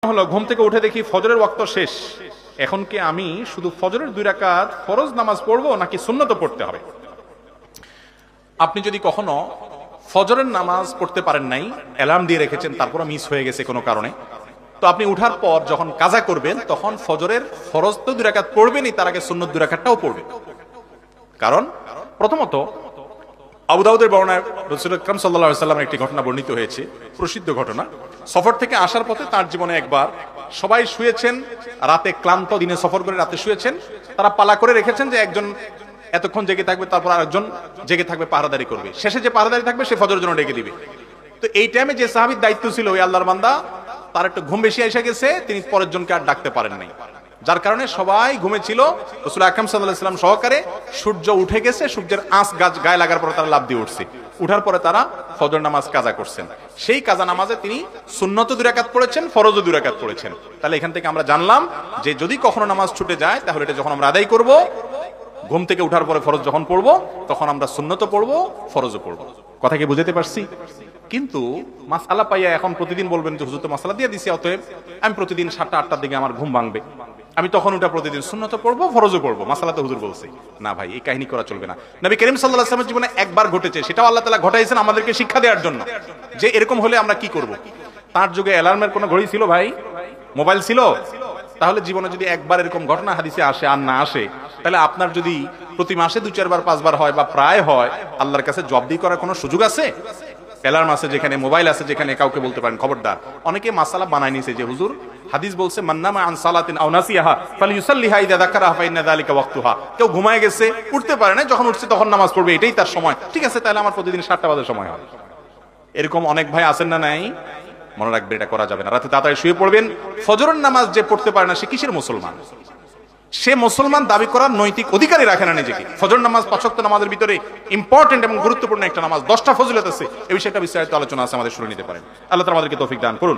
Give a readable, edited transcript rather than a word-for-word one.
হলো ঘুম থেকে উঠে দেখি ফজরের ওয়াক্ত শেষ, এখন কি আমি শুধু ফজরের 2 রাকাত ফরজ নামাজ পড়বো নাকি সুন্নত পড়তে হবে? আপনি যদি কখনো ফজরের নামাজ পড়তে পারেন নাই, অ্যালার্ম দিয়ে রেখেছেন, তারপর মিস হয়ে গেছে কোনো কারণে, তো আপনি উঠার পর যখন কাজা করবেন তখন ফজরের ফরজ তো 2 রাকাত পড়বেনই, তার আগে সুন্নত 2 রাকাতটাও পড়বেন। কারণ প্রথমত আবু দাউদের বর্ণনায় রাসূল আকরাম সাল্লাল্লাহু আলাইহি ওয়াসাল্লামের একটি ঘটনা বর্ণিত হয়েছে, প্রসিদ্ধ ঘটনা। সফর থেকে আসার পথে তার জীবনে একবার সবাই শুয়েছেন, রাতে ক্লান্ত, দিনে সফর করে রাতে শুয়েছেন, তারা পালা করে রেখেছেন যে একজন এতক্ষণ জেগে থাকবে, তারপর আরেকজন জেগে থাকবে, পাহারাদারি করবে, শেষে যে পাহারাদারি থাকবে সে ফজরের জন্য ডেকে দিবে। তো এই টাইমে যে সাহাবীর দায়িত্ব ছিল ওই আল্লাহর বান্দা, তার একটু ঘুম বেশি এসে গেছে, তিনি পরের জনকে আর ডাকতে পারেন নাই, যার কারণে সবাই ঘুমেছিল। রাসূল আকরাম সাল্লাল্লাহু আলাইহি ওয়াসাল্লাম সহকারে সূর্য উঠে গেছে, সূর্যের আঁচ গায়ে লাগার পরে তারা লাফ দিয়ে উঠছে, উঠার পরে তারা ফজর নামাজ কাজা করছেন। সেই কাজা নামাজে তিনি সুন্নত 2 রাকাত পড়েছেন, ফরজও 2 রাকাত পড়েছেন। তাহলে এখান থেকে আমরা জানলাম যে যদি কখনো নামাজ ছুটে যায় তাহলে এটা যখন আমরা আদায় করব, ঘুম থেকে উঠার পরে ফরজ যখন পড়বো তখন আমরা সুন্নত পড়বো, ফরজও পড়বো। কথা কি বুঝাতে পারছি? কিন্তু মাসআলা পাইয়া এখন প্রতিদিন বলবেন যে হুজুর তো মাসআলা দিয়ে দিছি, অতএব আমি প্রতিদিন 7টা 8টার দিকে আমার ঘুম ভাঙবে, আমি তখন ওটা প্রতিদিন সুন্নত পড়বো, ফরজও পড়বো, মাসআলা তো হুজুর বলছে। না ভাই, এই কাহিনী করা চলবে না। নবী করিম সাল্লাল্লাহু আলাইহি ওয়াসাল্লামের জীবনে একবার ঘটেছে, সেটাও আল্লাহ তাআলা ঘটাইছেন আমাদেরকে শিক্ষা দেওয়ার জন্য যে এরকম হলে আমরা কি করব। তার যুগে অ্যালার্মের কোনো ঘড়ি ছিল ভাই? মোবাইল ছিল? তাহলে জীবনে যদি একবার এরকম ঘটনা হাদিসে আসে আর না আসে, তাহলে আপনার যদি প্রতি মাসে 2-4 বার 5 বার হয় বা প্রায় হয়, আল্লাহর কাছে জবাবদি করার কোনো সুযোগ আছে? অ্যালার্ম আছে যেখানে, মোবাইল আছে যেখানে, কাউকে বলতে পারেন খবরদার। অনেকে মাসালা বানায় নিছে যে হুজুর হাদিস বলছে মান্নামা আন সালাতিন আও নাসিয়াহা ফালইউসাল্লিহা ইযা যাকারাহা ফাইন্না যালিকা ওয়াক্তুহা। কেউ ঘুমায় গেছে, উঠতে পারে না, যখন উঠছে তখন নামাজ পড়বে, এটাই তার সময়। ঠিক আছে, তাহলে আমার প্রতিদিন 7টা বাজে সময় হয়। এরকম অনেক ভাই আছেন না? নাই? মনে রাখবেন এটা করা যাবে না। রাতে তাড়াতাড়ি শুয়ে পড়বেন। ফজরের নামাজ যে পড়তে পারে না সে কিসের মুসলমান? সে মুসলমান দাবি করার নৈতিক অধিকারই রাখে না নিজেকে। ফজর নামাজ 5 ওয়াক্ত নামাজের ভিতরে ইম্পর্টেন্ট এবং গুরুত্বপূর্ণ একটা নামাজ, 10টা ফজিলত আছে। এই বিষয়টা বিস্তারিত আলোচনা আছে, আমাদের শুনে নিতে পারেন। আল্লাহ তাআলা আমাদেরকে তৌফিক দান করুন।